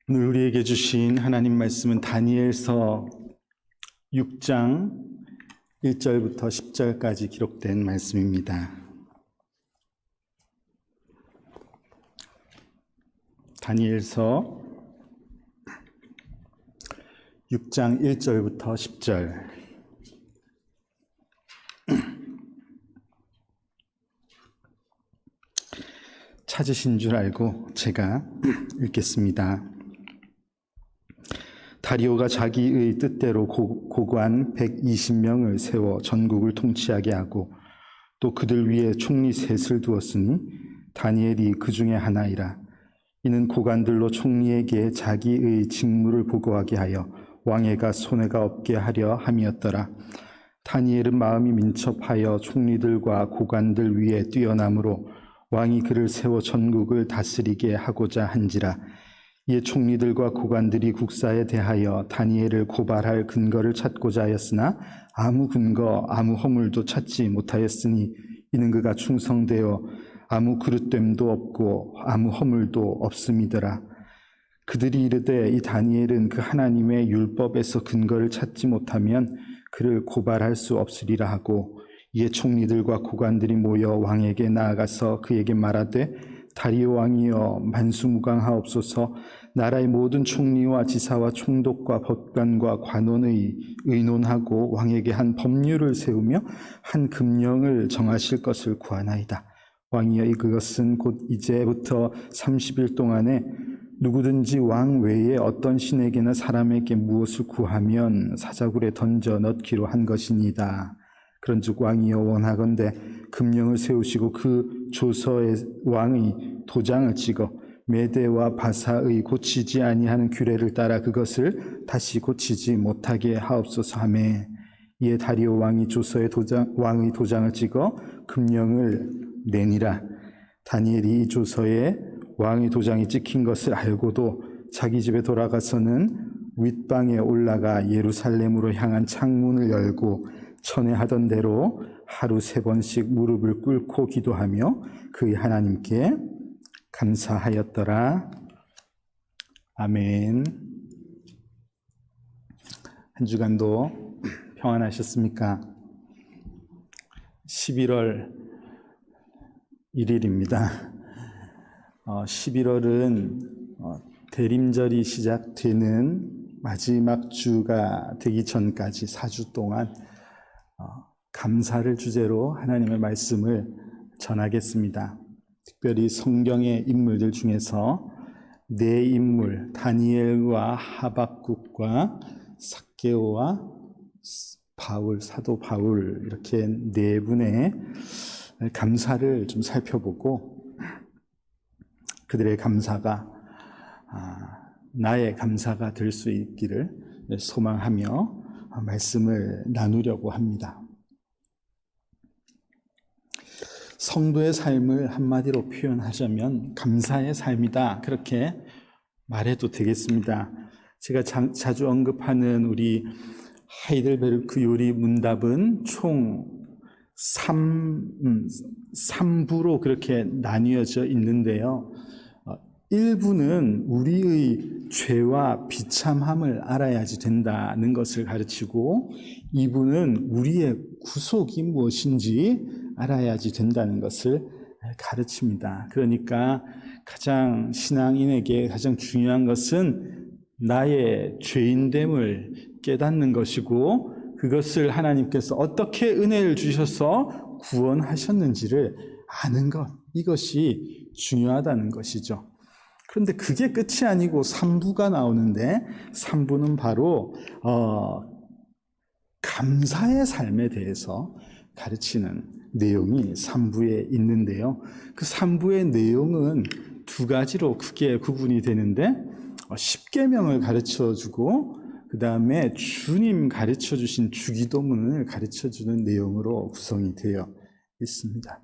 오늘 우리에게 주신 하나님 말씀은 다니엘서 6장 1절부터 10절까지 기록된 말씀입니다. 다니엘서 6장 1절부터 10절. 찾으신 줄 알고 제가 읽겠습니다. 다리오가 자기의 뜻대로 고관 120명을 세워 전국을 통치하게 하고 또 그들 위에 총리 셋을 두었으니 다니엘이 그 중에 하나이라. 이는 고관들로 총리에게 자기의 직무를 보고하게 하여 왕에게 손해가 없게 하려 함이었더라. 다니엘은 마음이 민첩하여 총리들과 고관들 위에 뛰어남으로 왕이 그를 세워 전국을 다스리게 하고자 한지라. 이에 총리들과 고관들이 국사에 대하여 다니엘을 고발할 근거를 찾고자 하였으나 아무 근거 아무 허물도 찾지 못하였으니 이는 그가 충성되어 아무 그릇됨도 없고 아무 허물도 없음이더라. 그들이 이르되 이 다니엘은 그 하나님의 율법에서 근거를 찾지 못하면 그를 고발할 수 없으리라 하고, 이에 총리들과 고관들이 모여 왕에게 나아가서 그에게 말하되 다리오 왕이여 만수무강하옵소서. 나라의 모든 총리와 지사와 총독과 법관과 관원의 의논하고 왕에게 한 법률을 세우며 한 금령을 정하실 것을 구하나이다. 왕이여 그것은 곧 이제부터 30일 동안에 누구든지 왕 외에 어떤 신에게나 사람에게 무엇을 구하면 사자굴에 던져 넣기로 한 것이니이다. 그런즉 왕이여 원하건대 금령을 세우시고 그 조서에 왕의 도장을 찍어 메대와 바사의 고치지 아니하는 규례를 따라 그것을 다시 고치지 못하게 하옵소서 하매, 이에 다리오 왕이 조서에 왕의 도장을 찍어 금령을 내니라. 다니엘이 이 조서에 왕의 도장이 찍힌 것을 알고도 자기 집에 돌아가서는 윗방에 올라가 예루살렘으로 향한 창문을 열고 천회하던 대로 하루 3번씩 무릎을 꿇고 기도하며 그의 하나님께 감사하였더라. 아멘. 한 주간도 평안하셨습니까? 11월 1일입니다. 11월은 대림절이 시작되는 마지막 주가 되기 전까지 4주 동안 감사를 주제로 하나님의 말씀을 전하겠습니다. 특별히 성경의 인물들 중에서 4인물, 다니엘과 하박국과 삭개오와 바울, 사도 바울, 이렇게 4분의 감사를 좀 살펴보고 그들의 감사가 나의 감사가 될 수 있기를 소망하며 말씀을 나누려고 합니다. 성도의 삶을 한마디로 표현하자면 감사의 삶이다, 그렇게 말해도 되겠습니다. 제가 자주 언급하는 우리 하이델베르크 요리 문답은 총 3부로 그렇게 나뉘어져 있는데요. 1부는 우리의 죄와 비참함을 알아야지 된다는 것을 가르치고, 2부는 우리의 구속이 무엇인지 알아야지 된다는 것을 가르칩니다. 그러니까 가장 신앙인에게 가장 중요한 것은 나의 죄인됨을 깨닫는 것이고, 그것을 하나님께서 어떻게 은혜를 주셔서 구원하셨는지를 아는 것, 이것이 중요하다는 것이죠. 그런데 그게 끝이 아니고 3부가 나오는데, 3부는 바로 감사의 삶에 대해서 가르치는 내용이 3부에 있는데요. 그 3부의 내용은 2가지로 크게 구분이 되는데, 10계명을 가르쳐주고 그 다음에 주님 가르쳐주신 주기도문을 가르쳐주는 내용으로 구성이 되어 있습니다.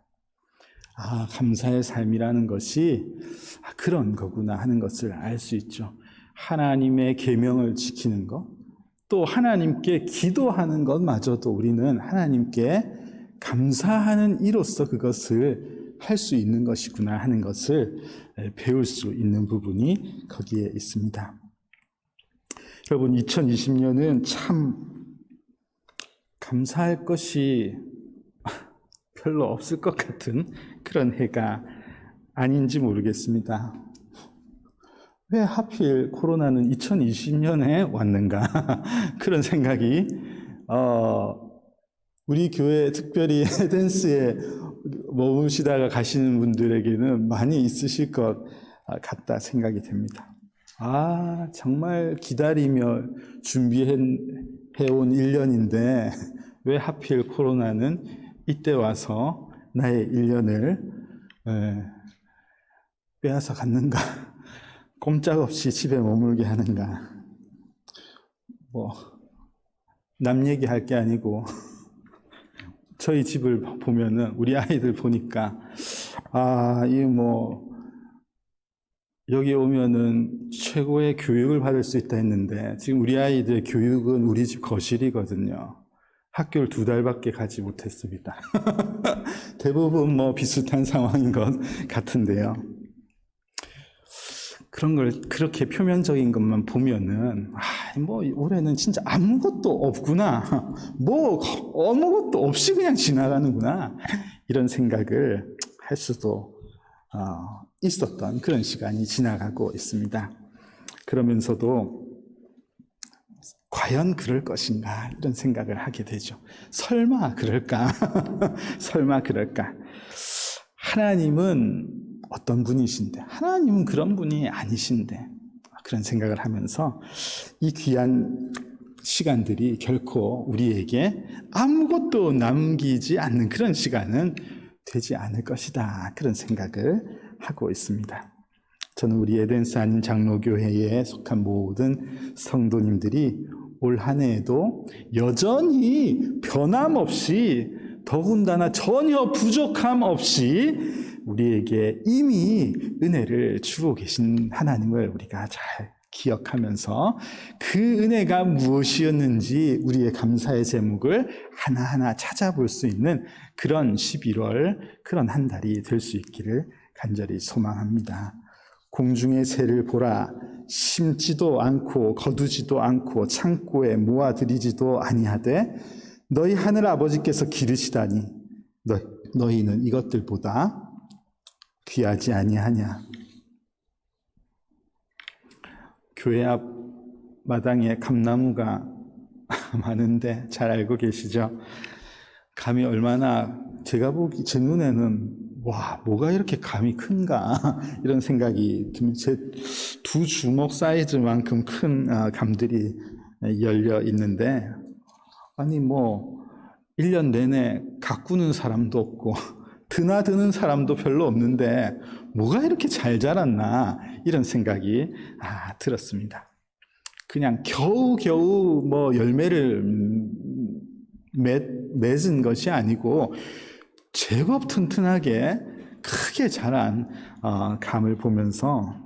감사의 삶이라는 것이 그런 거구나 하는 것을 알 수 있죠. 하나님의 계명을 지키는 것, 또 하나님께 기도하는 것마저도 우리는 하나님께 감사하는 이로써 그것을 할 수 있는 것이구나 하는 것을 배울 수 있는 부분이 거기에 있습니다. 여러분, 2020년은 참 감사할 것이 별로 없을 것 같은 그런 해가 아닌지 모르겠습니다. 왜 하필 코로나는 2020년에 왔는가? 그런 생각이 우리 교회 특별히 에덴스에 머무시다가 가시는 분들에게는 많이 있으실 것 같다 생각이 됩니다. 정말 기다리며 준비해온 1년인데 왜 하필 코로나는 이때 와서 나의 1년을 빼앗아 갔는가? 꼼짝없이 집에 머물게 하는가? 남 얘기할 게 아니고 저희 집을 보면은 우리 아이들 보니까 여기 오면은 최고의 교육을 받을 수 있다 했는데 지금 우리 아이들 교육은 우리 집 거실이거든요. 학교를 2달밖에 가지 못했습니다. 대부분 비슷한 상황인 것 같은데요. 그런 걸 그렇게 표면적인 것만 보면은 올해는 진짜 아무것도 없구나, 아무것도 없이 그냥 지나가는구나, 이런 생각을 할 수도 있었던 그런 시간이 지나가고 있습니다. 그러면서도 과연 그럴 것인가 이런 생각을 하게 되죠. 설마 그럴까? 설마 그럴까? 하나님은 어떤 분이신데, 하나님은 그런 분이 아니신데, 그런 생각을 하면서 이 귀한 시간들이 결코 우리에게 아무것도 남기지 않는 그런 시간은 되지 않을 것이다, 그런 생각을 하고 있습니다. 저는 우리 에덴스 한인 장로교회에 속한 모든 성도님들이 올 한 해에도 여전히 변함없이, 더군다나 전혀 부족함 없이 우리에게 이미 은혜를 주고 계신 하나님을 우리가 잘 기억하면서 그 은혜가 무엇이었는지 우리의 감사의 제목을 하나하나 찾아볼 수 있는 그런 11월, 그런 한 달이 될 수 있기를 간절히 소망합니다. 공중의 새를 보라. 심지도 않고 거두지도 않고 창고에 모아들이지도 아니하되 너희 하늘 아버지께서 기르시다니 너희는 이것들보다 귀하지 아니하냐. 교회 앞 마당에 감나무가 많은데 잘 알고 계시죠? 감이 얼마나, 제 눈에는 뭐가 이렇게 감이 큰가 이런 생각이 들면, 제 2주먹 사이즈만큼 큰 감들이 열려 있는데, 1년 내내 가꾸는 사람도 없고 드나드는 사람도 별로 없는데 뭐가 이렇게 잘 자랐나 이런 생각이 들었습니다. 그냥 겨우겨우 열매를 맺은 것이 아니고 제법 튼튼하게 크게 자란 감을 보면서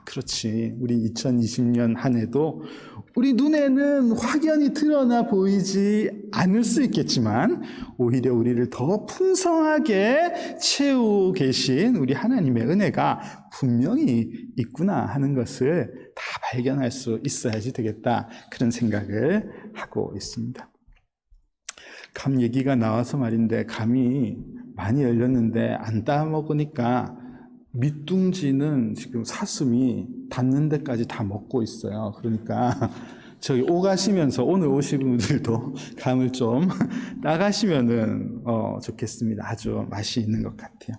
그렇지, 우리 2020년 한 해도 우리 눈에는 확연히 드러나 보이지 않을 수 있겠지만 오히려 우리를 더 풍성하게 채우고 계신 우리 하나님의 은혜가 분명히 있구나 하는 것을 다 발견할 수 있어야지 되겠다, 그런 생각을 하고 있습니다. 감 얘기가 나와서 말인데, 감이 많이 열렸는데 안 따먹으니까 밑둥지는 지금 사슴이 닿는 데까지 다 먹고 있어요. 그러니까 저기 오가시면서 오늘 오신 분들도 감을 좀 따가시면은 좋겠습니다. 아주 맛이 있는 것 같아요.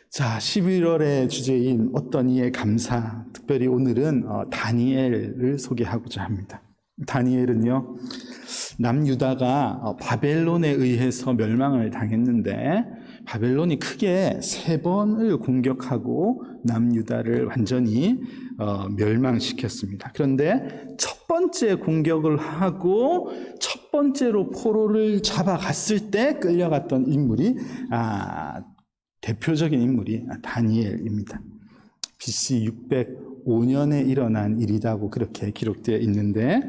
자, 11월의 주제인 어떤 이의 감사, 특별히 오늘은 다니엘을 소개하고자 합니다. 다니엘은요, 남유다가 바벨론에 의해서 멸망을 당했는데 바벨론이 크게 3번을 공격하고 남유다를 완전히 멸망시켰습니다. 그런데 첫 번째 공격을 하고 첫 번째로 포로를 잡아갔을 때 끌려갔던 인물이 대표적인 인물이 다니엘입니다. BC 605년에 일어난 일이라고 그렇게 기록되어 있는데,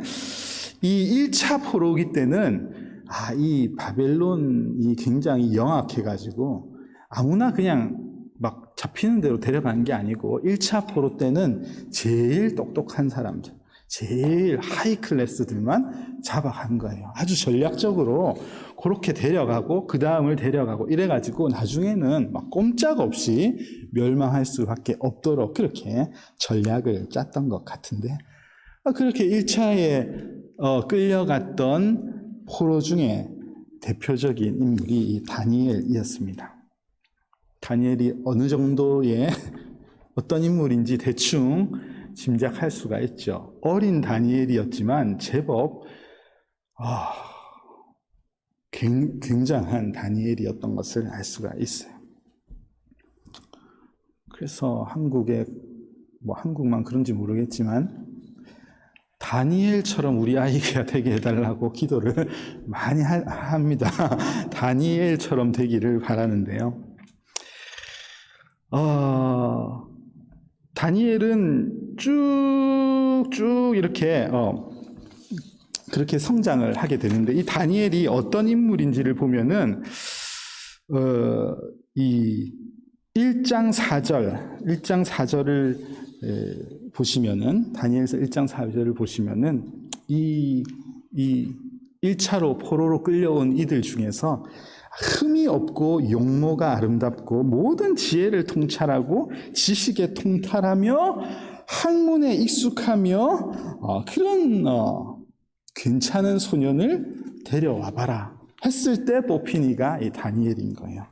이 1차 포로기 때는 이 바벨론이 굉장히 영악해가지고 아무나 그냥 막 잡히는 대로 데려간 게 아니고 1차 포로 때는 제일 똑똑한 사람들, 제일 하이 클래스들만 잡아간 거예요. 아주 전략적으로 그렇게 데려가고 그 다음을 데려가고 이래가지고 나중에는 막 꼼짝없이 멸망할 수밖에 없도록 그렇게 전략을 짰던 것 같은데, 그렇게 1차에 끌려갔던 포로 중에 대표적인 인물이 이 다니엘이었습니다. 다니엘이 어느 정도의 어떤 인물인지 대충 짐작할 수가 있죠. 어린 다니엘이었지만 제법 굉장한 다니엘이었던 것을 알 수가 있어요. 그래서 한국만 그런지 모르겠지만 다니엘처럼 우리 아이가 되게 해달라고 기도를 많이 합니다. 다니엘처럼 되기를 바라는데요. 다니엘은 쭉쭉 이렇게 그렇게 성장을 하게 되는데, 이 다니엘이 어떤 인물인지를 보면은 이 1장 4절을 보시면은, 다니엘서 1장 4절을 보시면은 이 1차로 포로로 끌려온 이들 중에서 흠이 없고 용모가 아름답고 모든 지혜를 통찰하고 지식에 통달하며 학문에 익숙하며 그런 괜찮은 소년을 데려와봐라 했을 때 뽑힌 이가 이 다니엘인 거예요.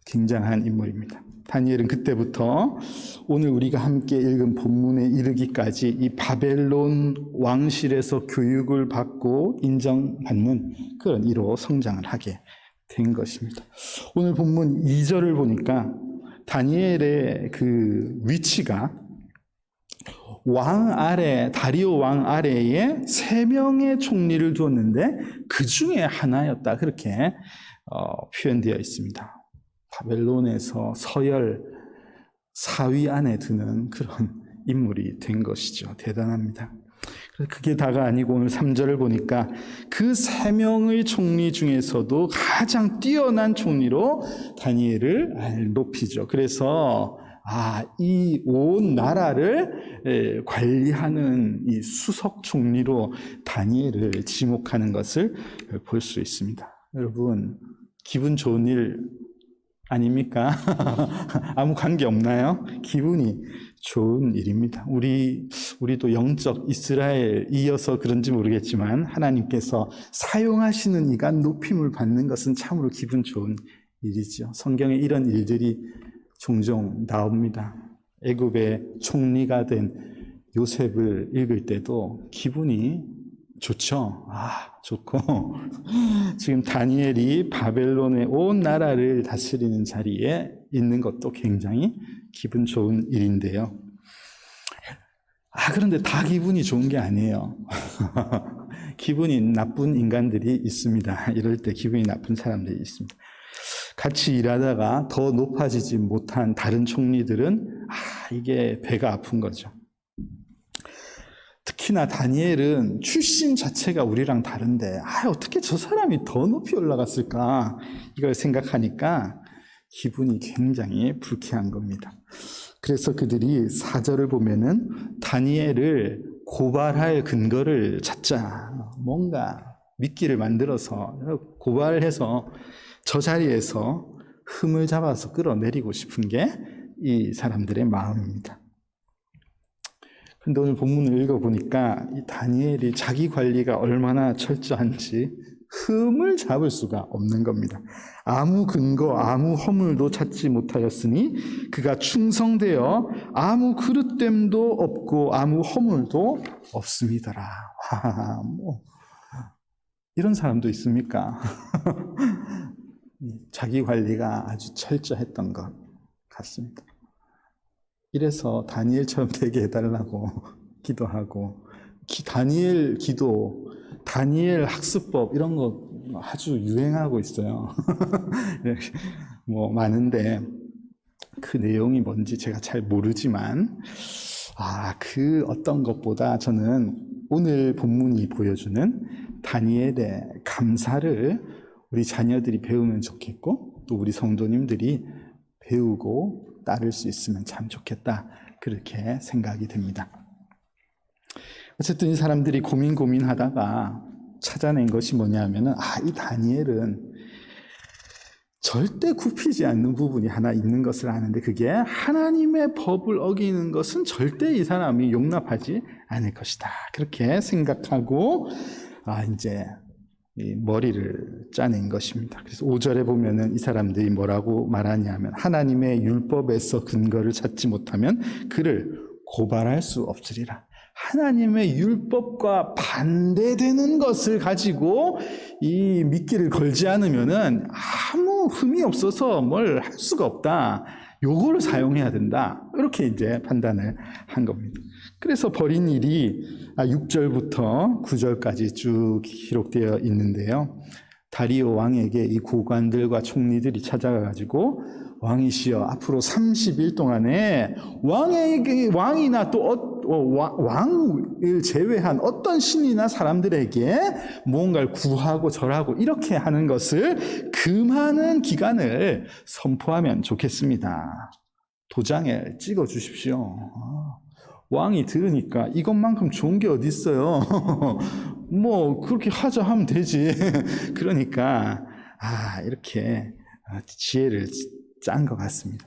굉장한 인물입니다. 다니엘은 그때부터 오늘 우리가 함께 읽은 본문에 이르기까지 이 바벨론 왕실에서 교육을 받고 인정받는 그런 이로 성장을 하게 된 것입니다. 오늘 본문 2절을 보니까 다니엘의 그 위치가 다리오 왕 아래에 3명의 총리를 두었는데 그 중에 하나였다, 그렇게 표현되어 있습니다. 바벨론에서 서열 4위 안에 드는 그런 인물이 된 것이죠. 대단합니다. 그게 다가 아니고 오늘 3절을 보니까 그 3명의 총리 중에서도 가장 뛰어난 총리로 다니엘을 높이죠. 그래서 이 온 나라를 관리하는 이 수석 총리로 다니엘을 지목하는 것을 볼 수 있습니다. 여러분, 기분 좋은 일 아닙니까? 아무 관계 없나요? 기분이 좋은 일입니다. 우리도 영적 이스라엘이어서 그런지 모르겠지만 하나님께서 사용하시는 이가 높임을 받는 것은 참으로 기분 좋은 일이죠. 성경에 이런 일들이 종종 나옵니다. 애굽의 총리가 된 요셉을 읽을 때도 기분이 좋죠. 좋고 지금 다니엘이 바벨론의 온 나라를 다스리는 자리에 있는 것도 굉장히 기분 좋은 일인데요. 그런데 다 기분이 좋은 게 아니에요. 기분이 나쁜 인간들이 있습니다. 이럴 때 기분이 나쁜 사람들이 있습니다. 같이 일하다가 더 높아지지 못한 다른 총리들은 이게 배가 아픈 거죠. 특히나 다니엘은 출신 자체가 우리랑 다른데 어떻게 저 사람이 더 높이 올라갔을까, 이걸 생각하니까 기분이 굉장히 불쾌한 겁니다. 그래서 그들이 4절을 보면은 다니엘을 고발할 근거를 찾자, 뭔가 미끼를 만들어서 고발을 해서 저 자리에서 흠을 잡아서 끌어내리고 싶은 게 이 사람들의 마음입니다. 근데 오늘 본문을 읽어보니까 이 다니엘이 자기 관리가 얼마나 철저한지 흠을 잡을 수가 없는 겁니다. 아무 근거, 아무 허물도 찾지 못하였으니 그가 충성되어 아무 그릇됨도 없고 아무 허물도 없음이더라. 이런 사람도 있습니까? 자기 관리가 아주 철저했던 것 같습니다. 이래서 다니엘처럼 되게 해달라고 기도하고, 다니엘 기도, 다니엘 학습법 이런 거 아주 유행하고 있어요. 많은데 그 내용이 뭔지 제가 잘 모르지만 그 어떤 것보다 저는 오늘 본문이 보여주는 다니엘의 감사를 우리 자녀들이 배우면 좋겠고 또 우리 성도님들이 배우고 따를 수 있으면 참 좋겠다. 그렇게 생각이 됩니다. 어쨌든 이 사람들이 고민하다가 찾아낸 것이 뭐냐면은 이 다니엘은 절대 굽히지 않는 부분이 하나 있는 것을 아는데 그게 하나님의 법을 어기는 것은 절대 이 사람이 용납하지 않을 것이다. 그렇게 생각하고 이제 이 머리를 짜낸 것입니다. 그래서 5절에 보면은 이 사람들이 뭐라고 말하냐면 하나님의 율법에서 근거를 찾지 못하면 그를 고발할 수 없으리라. 하나님의 율법과 반대되는 것을 가지고 이 미끼를 걸지 않으면은 아무 흠이 없어서 뭘 할 수가 없다. 요거를 사용해야 된다. 이렇게 이제 판단을 한 겁니다. 그래서 벌인 일이 6절부터 9절까지 쭉 기록되어 있는데요. 다리오 왕에게 이 고관들과 총리들이 찾아가가지고 왕이시여 앞으로 30일 동안에 왕이나 또 왕을 제외한 어떤 신이나 사람들에게 무언가를 구하고 절하고 이렇게 하는 것을 금하는 기간을 선포하면 좋겠습니다. 도장에 찍어 주십시오. 왕이 들으니까 이것만큼 좋은 게 어디 있어요? 뭐 그렇게 하자 하면 되지. 그러니까 이렇게 지혜를 짠 것 같습니다.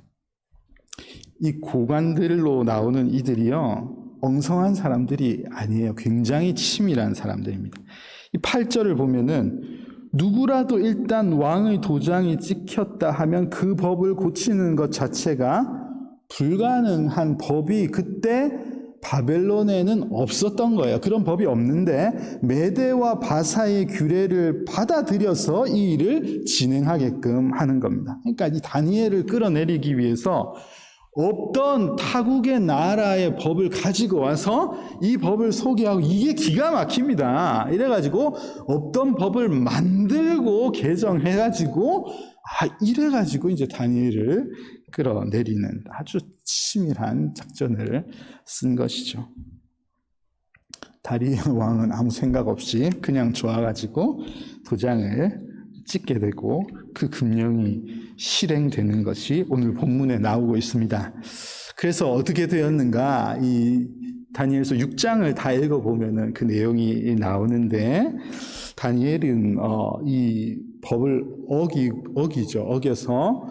이 고관들로 나오는 이들이요 엉성한 사람들이 아니에요. 굉장히 치밀한 사람들입니다. 이 8절을 보면은 누구라도 일단 왕의 도장이 찍혔다 하면 그 법을 고치는 것 자체가 불가능한 법이 그때 바벨론에는 없었던 거예요. 그런 법이 없는데 메대와 바사의 규례를 받아들여서 이 일을 진행하게끔 하는 겁니다. 그러니까 이 다니엘을 끌어내리기 위해서 없던 타국의 나라의 법을 가지고 와서 이 법을 소개하고 이게 기가 막힙니다. 이래가지고 없던 법을 만들고 개정해가지고 이래가지고 이제 다니엘을 끌어내리는 아주 치밀한 작전을 쓴 것이죠. 다리오 왕은 아무 생각 없이 그냥 좋아가지고 도장을 찍게 되고 그 금령이 실행되는 것이 오늘 본문에 나오고 있습니다. 그래서 어떻게 되었는가? 이 다니엘서 6장을 다 읽어보면은 그 내용이 나오는데 다니엘은 이 법을 어겨서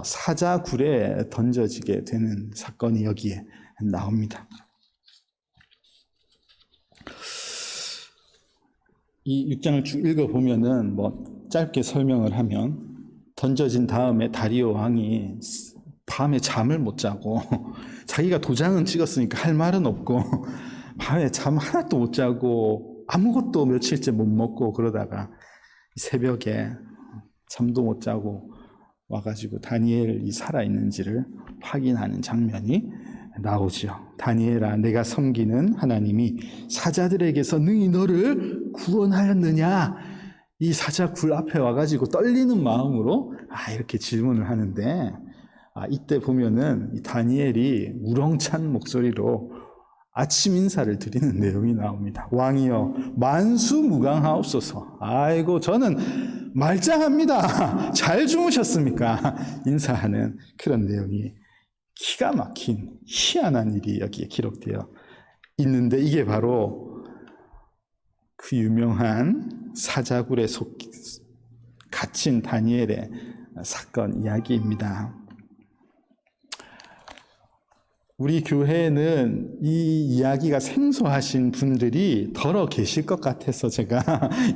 사자굴에 던져지게 되는 사건이 여기에 나옵니다. 이 6장을 쭉 읽어보면은 짧게 설명을 하면 던져진 다음에 다리오 왕이 밤에 잠을 못 자고 자기가 도장은 찍었으니까 할 말은 없고 밤에 잠 하나도 못 자고 아무것도 며칠째 못 먹고 그러다가 새벽에 잠도 못 자고 와가지고 다니엘이 살아있는지를 확인하는 장면이 나오죠. 다니엘아, 내가 섬기는 하나님이 사자들에게서 능히 너를 구원하였느냐? 이 사자굴 앞에 와가지고 떨리는 마음으로 이렇게 질문을 하는데 이때 보면은 이 다니엘이 우렁찬 목소리로 아침 인사를 드리는 내용이 나옵니다. 왕이여 만수무강하옵소서. 아이고 저는 말짱합니다. 잘 주무셨습니까? 인사하는 그런 내용이 기가 막힌 희한한 일이 여기에 기록되어 있는데 이게 바로 그 유명한 사자굴에 갇힌 다니엘의 사건 이야기입니다. 우리 교회에는 이 이야기가 생소하신 분들이 덜어 계실 것 같아서 제가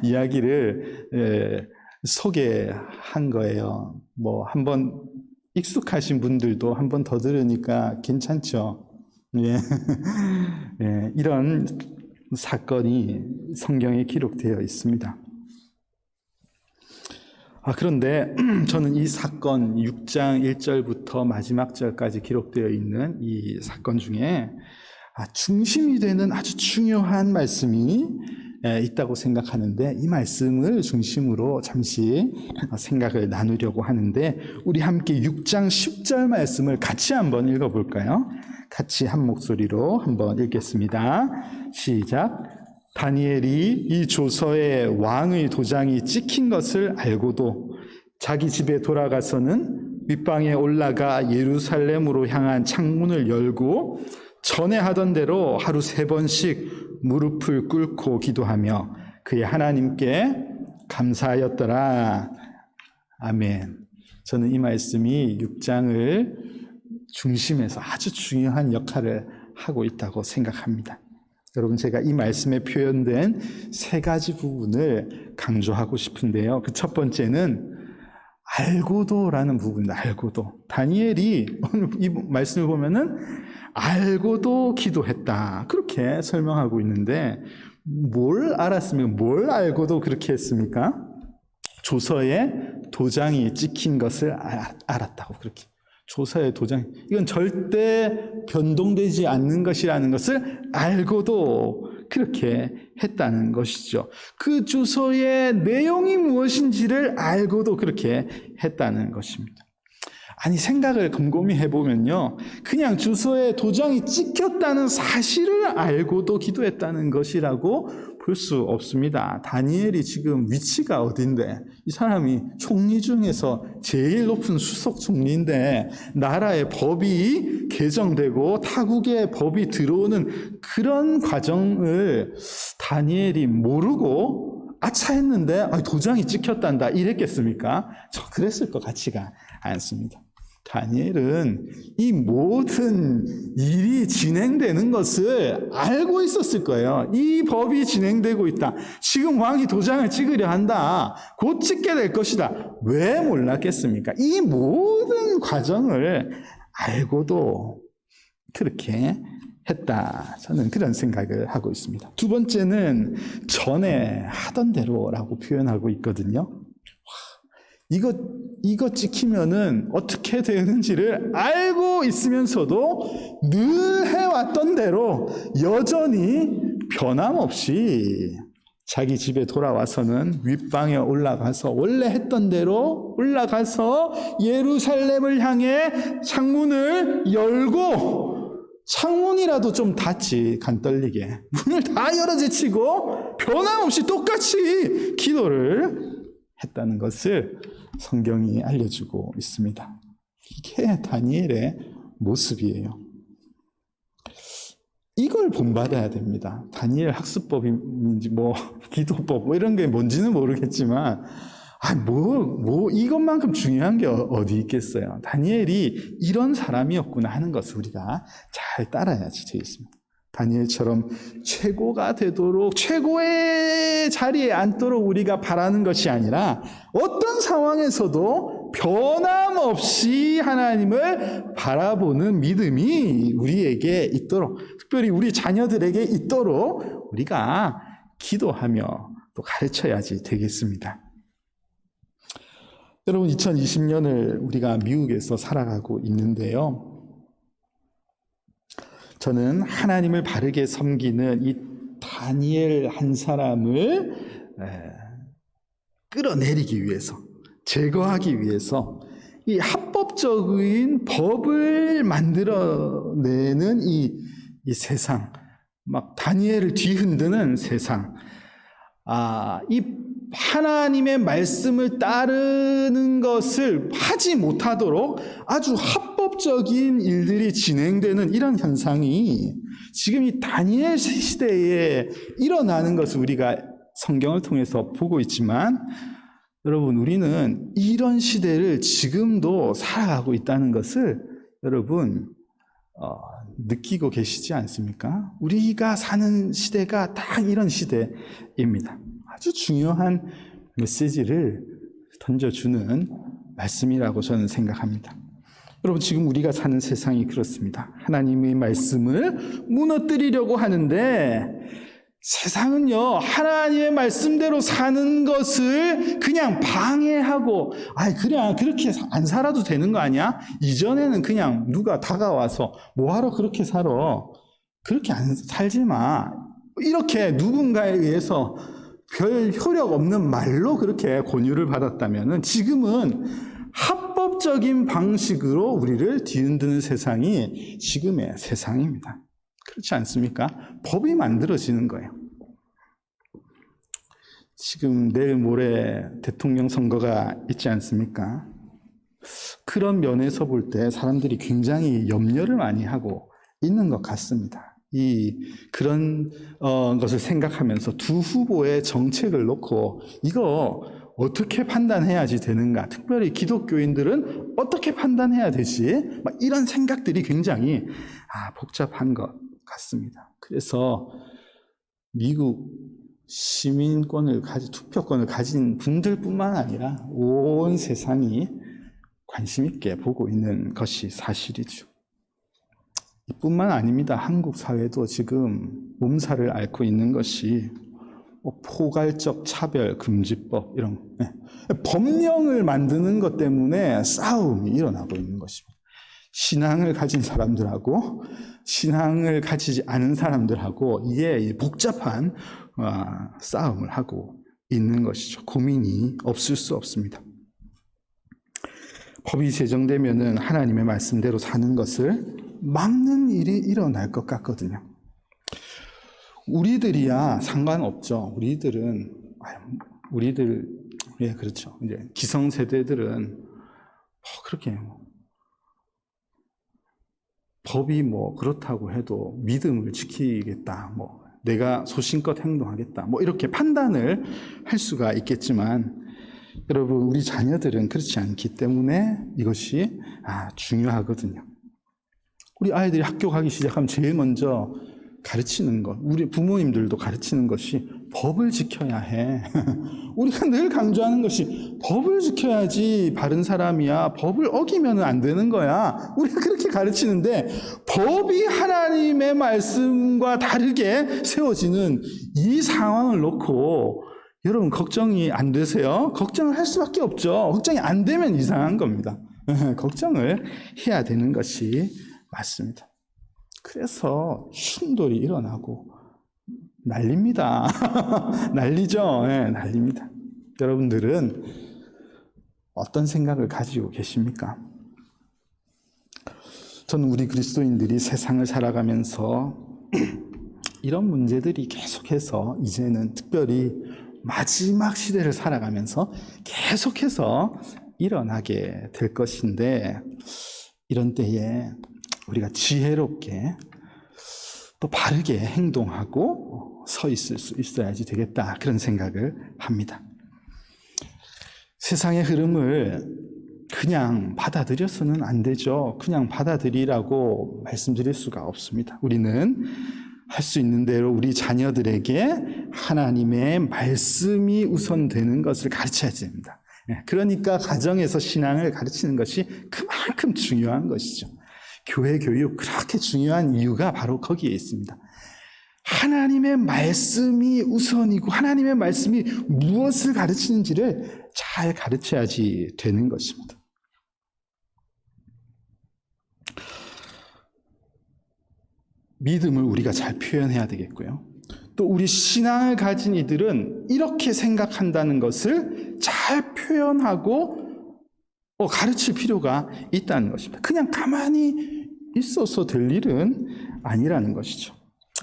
이야기를 소개한 거예요. 한번 익숙하신 분들도 한 번 더 들으니까 괜찮죠? 예. 예, 이런 사건이 성경에 기록되어 있습니다. 그런데 저는 이 사건 6장 1절부터 마지막 절까지 기록되어 있는 이 사건 중에 중심이 되는 아주 중요한 말씀이 있다고 생각하는데 이 말씀을 중심으로 잠시 생각을 나누려고 하는데 우리 함께 6장 10절 말씀을 같이 한번 읽어볼까요? 같이 한 목소리로 한번 읽겠습니다. 시작. 다니엘이 이 조서에 왕의 도장이 찍힌 것을 알고도 자기 집에 돌아가서는 윗방에 올라가 예루살렘으로 향한 창문을 열고 전에 하던 대로 하루 3번씩 무릎을 꿇고 기도하며 그의 하나님께 감사하였더라. 아멘. 저는 이 말씀이 6장을 중심에서 아주 중요한 역할을 하고 있다고 생각합니다. 여러분, 제가 이 말씀에 표현된 3가지 부분을 강조하고 싶은데요. 그 첫 번째는 알고도라는 부분입니다. 알고도. 다니엘이 오늘 이 말씀을 보면은 알고도 기도했다. 그렇게 설명하고 있는데 뭘 알았습니까? 뭘 알고도 그렇게 했습니까? 조서에 도장이 찍힌 것을 알았다고. 그렇게. 조서의 도장, 이건 절대 변동되지 않는 것이라는 것을 알고도 그렇게 했다는 것이죠. 그 조서의 내용이 무엇인지를 알고도 그렇게 했다는 것입니다. 아니, 생각을 곰곰이 해보면요, 그냥 주소에 도장이 찍혔다는 사실을 알고도 기도했다는 것이라고 볼 수 없습니다. 다니엘이 지금 위치가 어딘데, 이 사람이 총리 중에서 제일 높은 수석 총리인데 나라의 법이 개정되고 타국의 법이 들어오는 그런 과정을 다니엘이 모르고 아차 했는데 도장이 찍혔단다 이랬겠습니까? 저 그랬을 것 같지가 않습니다. 다니엘은 이 모든 일이 진행되는 것을 알고 있었을 거예요. 이 법이 진행되고 있다. 지금 왕이 도장을 찍으려 한다. 곧 찍게 될 것이다. 왜 몰랐겠습니까? 이 모든 과정을 알고도 그렇게 했다. 저는 그런 생각을 하고 있습니다. 두 번째는 전에 하던 대로라고 표현하고 있거든요. 이거 찍히면은 어떻게 되는지를 알고 있으면서도 늘 해왔던 대로 여전히 변함없이 자기 집에 돌아와서는 윗방에 올라가서 원래 했던 대로 올라가서 예루살렘을 향해 창문을 열고, 창문이라도 좀 닫지, 간 떨리게 문을 다 열어제치고 변함없이 똑같이 기도를 했다는 것을 성경이 알려주고 있습니다. 이게 다니엘의 모습이에요. 이걸 본받아야 됩니다. 다니엘 학습법인지 기도법 이런 게 뭔지는 모르겠지만 이것만큼 중요한 게 어디 있겠어요. 다니엘이 이런 사람이었구나 하는 것을 우리가 잘 따라야지 되어 있습니다. 다니엘처럼 최고가 되도록 최고의 자리에 앉도록 우리가 바라는 것이 아니라 어떤 상황에서도 변함없이 하나님을 바라보는 믿음이 우리에게 있도록, 특별히 우리 자녀들에게 있도록 우리가 기도하며 또 가르쳐야지 되겠습니다. 여러분, 2020년을 우리가 미국에서 살아가고 있는데요. 저는 하나님을 바르게 섬기는 이 다니엘 한 사람을 끌어내리기 위해서, 제거하기 위해서 이 합법적인 법을 만들어내는 이 세상, 막 다니엘을 뒤흔드는 세상, 이 하나님의 말씀을 따르는 것을 하지 못하도록 아주 합법적인 일들이 진행되는 이런 현상이 지금 이 다니엘 시대에 일어나는 것을 우리가 성경을 통해서 보고 있지만, 여러분, 우리는 이런 시대를 지금도 살아가고 있다는 것을 여러분 느끼고 계시지 않습니까? 우리가 사는 시대가 딱 이런 시대입니다. 아주 중요한 메시지를 던져주는 말씀이라고 저는 생각합니다. 여러분, 지금 우리가 사는 세상이 그렇습니다. 하나님의 말씀을 무너뜨리려고 하는데 세상은요, 하나님의 말씀대로 사는 것을 그냥 방해하고, 그냥 그렇게 안 살아도 되는 거 아니야? 이전에는 그냥 누가 다가와서 뭐하러 그렇게 살아? 그렇게 안 살지 마. 이렇게 누군가에 의해서 별 효력 없는 말로 그렇게 권유를 받았다면 지금은 합법적인 방식으로 우리를 뒤흔드는 세상이 지금의 세상입니다. 그렇지 않습니까? 법이 만들어지는 거예요. 지금 내일 모레 대통령 선거가 있지 않습니까? 그런 면에서 볼 때 사람들이 굉장히 염려를 많이 하고 있는 것 같습니다. 그런 것을 생각하면서 두 후보의 정책을 놓고 이거 어떻게 판단해야지 되는가, 특별히 기독교인들은 어떻게 판단해야 되지? 막 이런 생각들이 굉장히 복잡한 것 같습니다. 그래서 미국 투표권을 가진 분들뿐만 아니라 온 세상이 관심 있게 보고 있는 것이 사실이죠. 이뿐만 아닙니다. 한국 사회도 지금 몸살을 앓고 있는 것이 포괄적 차별금지법 이런 법령을 만드는 것 때문에 싸움이 일어나고 있는 것입니다. 신앙을 가진 사람들하고 신앙을 가지지 않은 사람들하고 이게 복잡한 싸움을 하고 있는 것이죠. 고민이 없을 수 없습니다. 법이 제정되면은 하나님의 말씀대로 사는 것을 막는 일이 일어날 것 같거든요. 우리들이야 상관없죠. 예, 그렇죠. 이제 기성세대들은 그렇게 법이 그렇다고 해도 믿음을 지키겠다, 내가 소신껏 행동하겠다, 이렇게 판단을 할 수가 있겠지만, 여러분, 우리 자녀들은 그렇지 않기 때문에 이것이 중요하거든요. 우리 아이들이 학교 가기 시작하면 제일 먼저 가르치는 것, 우리 부모님들도 가르치는 것이 법을 지켜야 해. 우리가 늘 강조하는 것이 법을 지켜야지 바른 사람이야. 법을 어기면 안 되는 거야. 우리가 그렇게 가르치는데 법이 하나님의 말씀과 다르게 세워지는 이 상황을 놓고 여러분 걱정이 안 되세요? 걱정을 할 수밖에 없죠. 걱정이 안 되면 이상한 겁니다. 걱정을 해야 되는 것이 맞습니다. 그래서 충돌이 일어나고 난립니다. 난리죠. 네, 난립니다. 여러분들은 어떤 생각을 가지고 계십니까? 저는 우리 그리스도인들이 세상을 살아가면서 이런 문제들이 계속해서 이제는 특별히 마지막 시대를 살아가면서 계속해서 일어나게 될 것인데, 이런 때에 우리가 지혜롭게 또 바르게 행동하고 서 있을 수 있어야지 되겠다, 그런 생각을 합니다. 세상의 흐름을 그냥 받아들여서는 안 되죠. 그냥 받아들이라고 말씀드릴 수가 없습니다. 우리는 할 수 있는 대로 우리 자녀들에게 하나님의 말씀이 우선되는 것을 가르쳐야 됩니다. 그러니까 가정에서 신앙을 가르치는 것이 그만큼 중요한 것이죠. 교회 교육 그렇게 중요한 이유가 바로 거기에 있습니다. 하나님의 말씀이 우선이고 하나님의 말씀이 무엇을 가르치는지를 잘 가르쳐야지 되는 것입니다. 믿음을 우리가 잘 표현해야 되겠고요. 또 우리 신앙을 가진 이들은 이렇게 생각한다는 것을 잘 표현하고 가르칠 필요가 있다는 것입니다. 그냥 가만히 있어서 될 일은 아니라는 것이죠.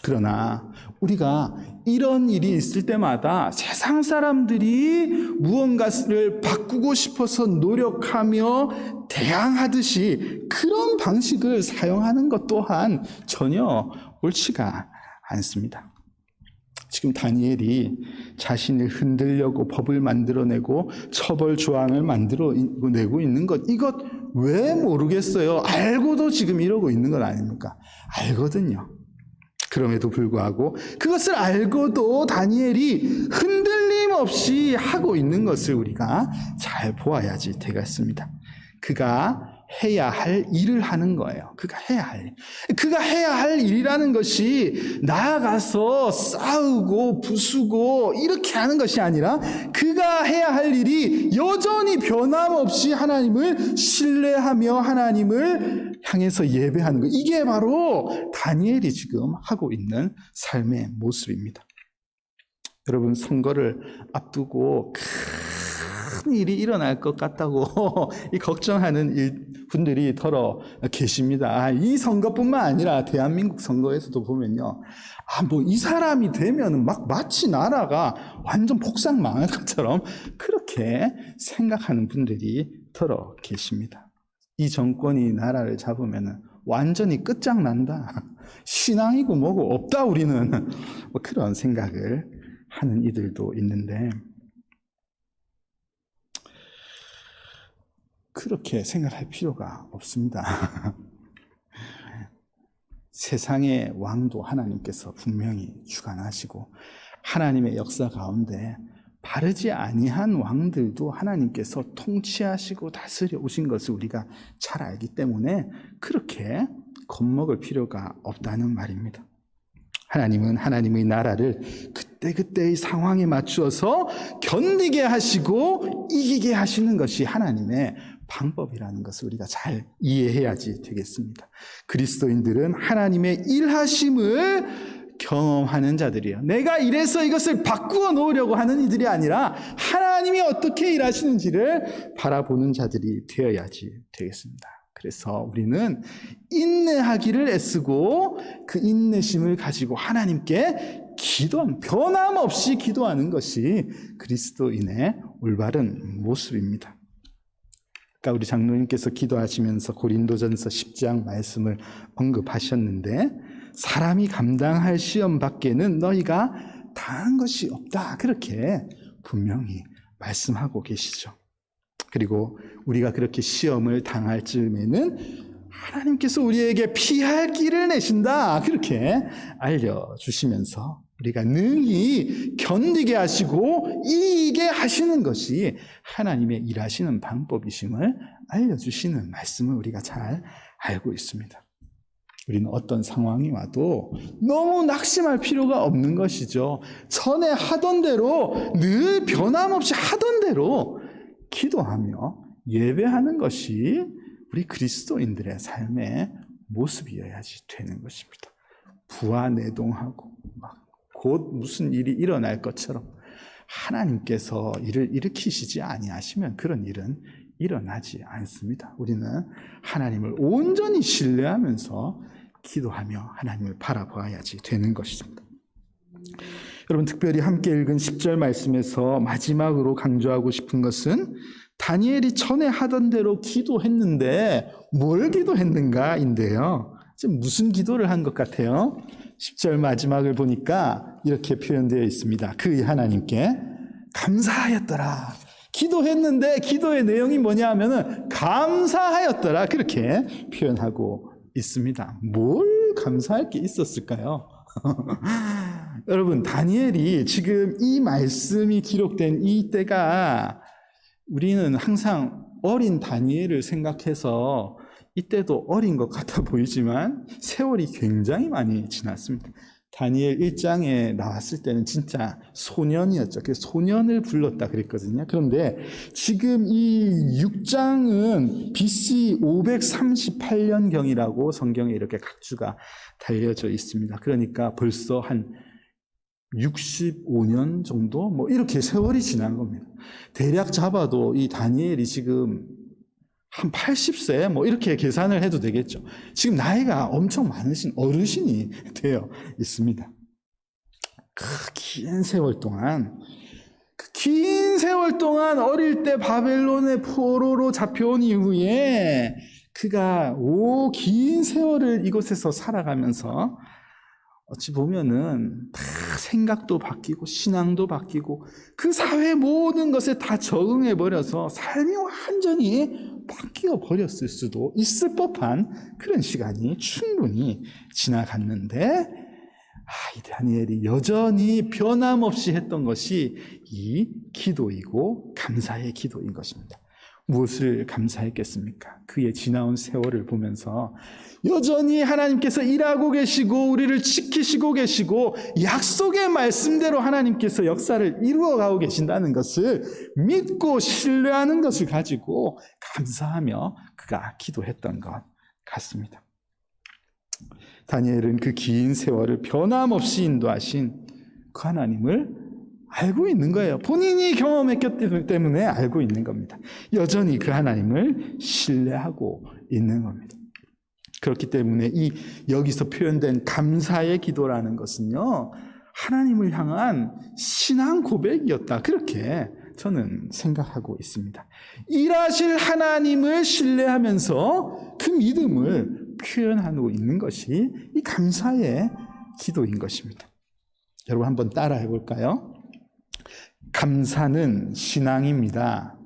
그러나 우리가 이런 일이 있을 때마다 세상 사람들이 무언가를 바꾸고 싶어서 노력하며 대항하듯이 그런 방식을 사용하는 것 또한 전혀 옳지가 않습니다. 지금 다니엘이 자신을 흔들려고 법을 만들어내고 처벌 조항을 만들어내고 있는 것, 이것 왜 모르겠어요? 알고도 지금 이러고 있는 건 아닙니까? 알거든요. 그럼에도 불구하고 그것을 알고도 다니엘이 흔들림 없이 하고 있는 것을 우리가 잘 보아야지 되겠습니다. 그가 해야 할 일을 하는 거예요. 그가 해야 할 일이라는 것이 나아가서 싸우고 부수고 이렇게 하는 것이 아니라 그가 해야 할 일이 여전히 변함없이 하나님을 신뢰하며 하나님을 향해서 예배하는 것. 이게 바로 다니엘이 지금 하고 있는 삶의 모습입니다. 여러분, 선거를 앞두고 큰 일이 일어날 것 같다고 걱정하는 분들이 더러 계십니다. 이 선거뿐만 아니라 대한민국 선거에서도 보면요, 뭐 이 사람이 되면은 막 마치 나라가 완전 폭삭 망할 것처럼 그렇게 생각하는 분들이 들어 계십니다. 이 정권이 나라를 잡으면은 완전히 끝장난다. 신앙이고 뭐고 없다 우리는. 뭐 그런 생각을 하는 이들도 있는데 그렇게 생각할 필요가 없습니다. 세상의 왕도 하나님께서 분명히 주관하시고 하나님의 역사 가운데 바르지 아니한 왕들도 하나님께서 통치하시고 다스려 오신 것을 우리가 잘 알기 때문에 그렇게 겁먹을 필요가 없다는 말입니다. 하나님은 하나님의 나라를 그때그때의 상황에 맞추어서 견디게 하시고 이기게 하시는 것이 하나님의 방법이라는 것을 우리가 잘 이해해야지 되겠습니다. 그리스도인들은 하나님의 일하심을 경험하는 자들이에요. 내가 이래서 이것을 바꾸어 놓으려고 하는 이들이 아니라 하나님이 어떻게 일하시는지를 바라보는 자들이 되어야지 되겠습니다. 그래서 우리는 인내하기를 애쓰고 그 인내심을 가지고 하나님께 변함없이 기도하는 것이 그리스도인의 올바른 모습입니다. 아까 우리 장로님께서 기도하시면서 고린도전서 10장 말씀을 언급하셨는데 사람이 감당할 시험 밖에는 너희가 당한 것이 없다. 그렇게 분명히 말씀하고 계시죠. 그리고 우리가 그렇게 시험을 당할 즈음에는 하나님께서 우리에게 피할 길을 내신다. 그렇게 알려주시면서 우리가 능히 견디게 하시고 이기게 하시는 것이 하나님의 일하시는 방법이심을 알려주시는 말씀을 우리가 잘 알고 있습니다. 우리는 어떤 상황이 와도 너무 낙심할 필요가 없는 것이죠. 전에 하던 대로 늘 변함없이 하던 대로 기도하며 예배하는 것이 우리 그리스도인들의 삶의 모습이어야지 되는 것입니다. 부하내동하고 곧 무슨 일이 일어날 것처럼 하나님께서 일을 일으키시지 아니하시면 그런 일은 일어나지 않습니다. 우리는 하나님을 온전히 신뢰하면서 기도하며 하나님을 바라봐야지 되는 것입니다. 여러분 특별히 함께 읽은 10절 말씀에서 마지막으로 강조하고 싶은 것은 다니엘이 전에 하던 대로 기도했는데 뭘 기도했는가인데요. 지금 무슨 기도를 한 것 같아요? 10절 마지막을 보니까 이렇게 표현되어 있습니다. 그의 하나님께 감사하였더라. 기도했는데 기도의 내용이 뭐냐 하면은 감사하였더라. 그렇게 표현하고 있습니다. 뭘 감사할 게 있었을까요? 여러분 다니엘이 지금 이 말씀이 기록된 이 때가 우리는 항상 어린 다니엘을 생각해서 이때도 어린 것 같아 보이지만 세월이 굉장히 많이 지났습니다. 다니엘 1장에 나왔을 때는 진짜 소년이었죠. 그래서 소년을 불렀다 그랬거든요. 그런데 지금 이 6장은 BC 538년경이라고 성경에 이렇게 각주가 달려져 있습니다. 그러니까 벌써 한 65년 정도? 이렇게 세월이 지난 겁니다. 대략 잡아도 이 다니엘이 지금 한 80세? 이렇게 계산을 해도 되겠죠. 지금 나이가 엄청 많으신 어르신이 되어 있습니다. 긴 세월 동안 어릴 때 바벨론의 포로로 잡혀온 이후에 그가 긴 세월을 이곳에서 살아가면서 어찌 보면은 다 생각도 바뀌고 신앙도 바뀌고 그 사회 모든 것에 다 적응해버려서 삶이 완전히 바뀌어 버렸을 수도 있을 법한 그런 시간이 충분히 지나갔는데 이 다니엘이 여전히 변함없이 했던 것이 이 기도이고 감사의 기도인 것입니다. 무엇을 감사했겠습니까? 그의 지나온 세월을 보면서 여전히 하나님께서 일하고 계시고 우리를 지키시고 계시고 약속의 말씀대로 하나님께서 역사를 이루어가고 계신다는 것을 믿고 신뢰하는 것을 가지고 감사하며 그가 기도했던 것 같습니다. 다니엘은 그 긴 세월을 변함없이 인도하신 그 하나님을 알고 있는 거예요. 본인이 경험했기 때문에 알고 있는 겁니다. 여전히 그 하나님을 신뢰하고 있는 겁니다. 그렇기 때문에 이 여기서 표현된 감사의 기도라는 것은요, 하나님을 향한 신앙 고백이었다. 그렇게 저는 생각하고 있습니다. 일하실 하나님을 신뢰하면서 그 믿음을 표현하고 있는 것이 이 감사의 기도인 것입니다. 여러분 한번 따라해 볼까요? 감사는 신앙입니다.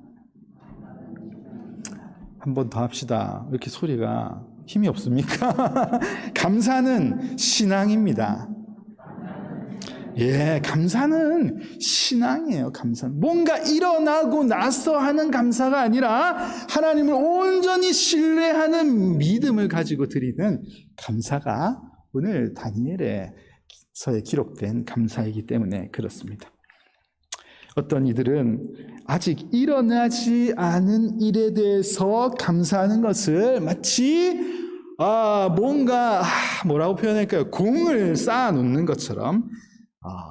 한 번 더 합시다. 왜 이렇게 소리가 힘이 없습니까? 감사는 신앙입니다. 예, 감사는 신앙이에요. 감사는 뭔가 일어나고 나서 하는 감사가 아니라 하나님을 온전히 신뢰하는 믿음을 가지고 드리는 감사가 오늘 다니엘서에 기록된 감사이기 때문에 그렇습니다. 어떤 이들은 아직 일어나지 않은 일에 대해서 감사하는 것을 마치 뭐라고 표현할까요? 공을 쌓아 놓는 것처럼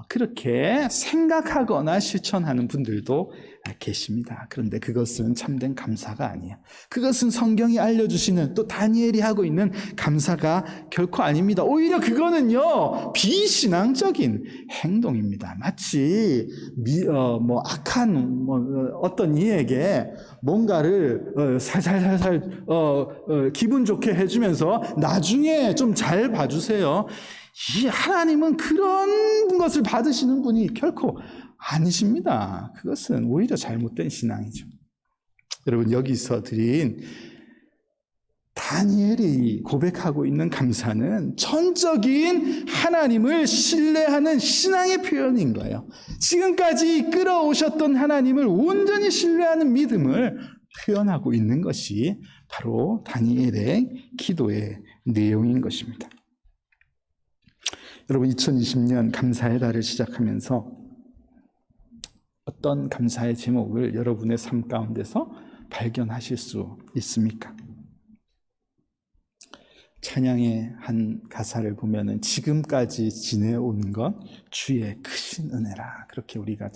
그렇게 생각하거나 실천하는 분들도 계십니다. 그런데 그것은 참된 감사가 아니에요. 그것은 성경이 알려주시는, 또 다니엘이 하고 있는 감사가 결코 아닙니다. 오히려 그거는요, 비신앙적인 행동입니다. 마치 악한 어떤 이에게 뭔가를 살살살살 기분 좋게 해주면서 나중에 좀 잘 봐주세요. 이 하나님은 그런 것을 받으시는 분이 결코 아니십니다. 그것은 오히려 잘못된 신앙이죠. 여러분, 여기서 드린 다니엘이 고백하고 있는 감사는 전적인 하나님을 신뢰하는 신앙의 표현인 거예요. 지금까지 끌어오셨던 하나님을 온전히 신뢰하는 믿음을 표현하고 있는 것이 바로 다니엘의 기도의 내용인 것입니다. 여러분, 2020년 감사의 달을 시작하면서 어떤 감사의 제목을 여러분의 삶 가운데서 발견하실 수 있습니까? 찬양의 한 가사를 보면은 지금까지 지내온 것 주의 크신 은혜라, 그렇게 우리가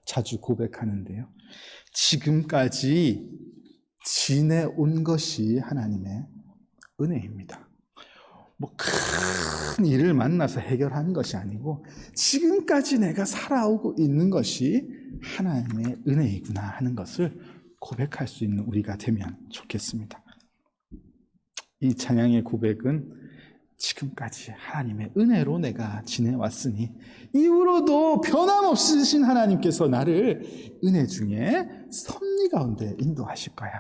자주 고백하는데요. 지금까지 지내온 것이 하나님의 은혜입니다. 큰 일을 만나서 해결하는 것이 아니고 지금까지 내가 살아오고 있는 것이 하나님의 은혜이구나 하는 것을 고백할 수 있는 우리가 되면 좋겠습니다. 이 찬양의 고백은 지금까지 하나님의 은혜로 내가 지내왔으니 이후로도 변함없으신 하나님께서 나를 은혜 중에 섭리 가운데 인도하실 거야.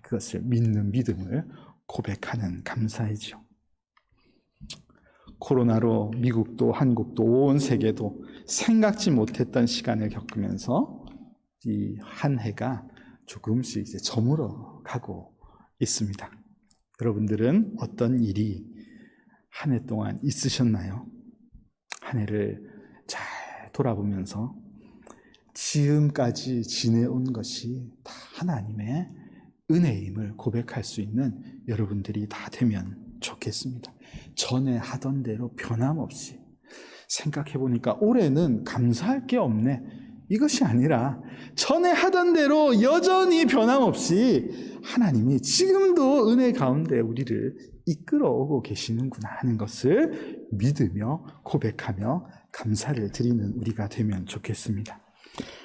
그것을 믿는 믿음을 고백하는 감사이죠. 코로나로 미국도 한국도 온 세계도 생각지 못했던 시간을 겪으면서 이 한 해가 조금씩 이제 저물어 가고 있습니다. 여러분들은 어떤 일이 한 해 동안 있으셨나요? 한 해를 잘 돌아보면서 지금까지 지내온 것이 다 하나님의 은혜임을 고백할 수 있는 여러분들이 다 되면 좋겠습니다. 전에 하던 대로 변함없이 생각해 보니까 올해는 감사할 게 없네, 이것이 아니라 전에 하던 대로 여전히 변함없이 하나님이 지금도 은혜 가운데 우리를 이끌어오고 계시는구나 하는 것을 믿으며 고백하며 감사를 드리는 우리가 되면 좋겠습니다.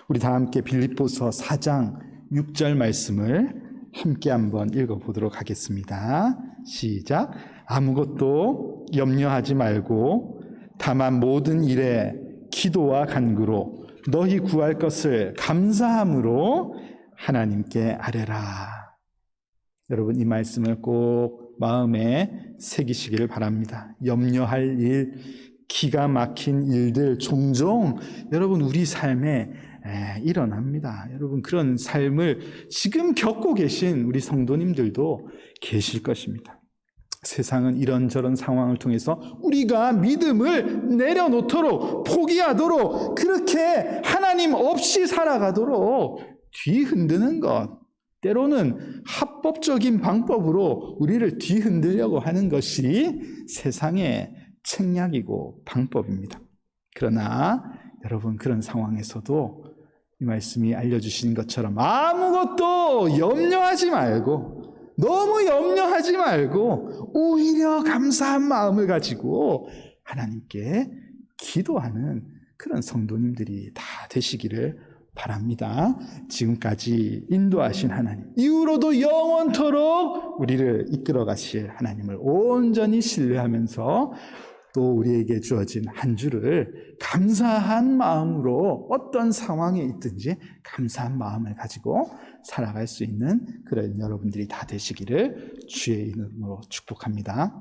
우리 다 함께 빌립보서 4장 6절 말씀을 함께 한번 읽어보도록 하겠습니다. 시작. 아무것도 염려하지 말고 다만 모든 일에 기도와 간구로 너희 구할 것을 감사함으로 하나님께 아뢰라. 여러분, 이 말씀을 꼭 마음에 새기시기를 바랍니다. 염려할 일, 기가 막힌 일들 종종 여러분 우리 삶에 일어납니다. 여러분, 그런 삶을 지금 겪고 계신 우리 성도님들도 계실 것입니다. 세상은 이런저런 상황을 통해서 우리가 믿음을 내려놓도록, 포기하도록, 그렇게 하나님 없이 살아가도록 뒤흔드는 것, 때로는 합법적인 방법으로 우리를 뒤흔들려고 하는 것이 세상의 책략이고 방법입니다. 그러나 여러분, 그런 상황에서도 이 말씀이 알려주시는 것처럼 아무것도 염려하지 말고 너무 염려하지 말고 오히려 감사한 마음을 가지고 하나님께 기도하는 그런 성도님들이 다 되시기를 바랍니다. 지금까지 인도하신 하나님, 이후로도 영원토록 우리를 이끌어 가실 하나님을 온전히 신뢰하면서 또 우리에게 주어진 한 주를 감사한 마음으로 어떤 상황에 있든지 감사한 마음을 가지고 살아갈 수 있는 그런 여러분들이 다 되시기를 주의 이름으로 축복합니다.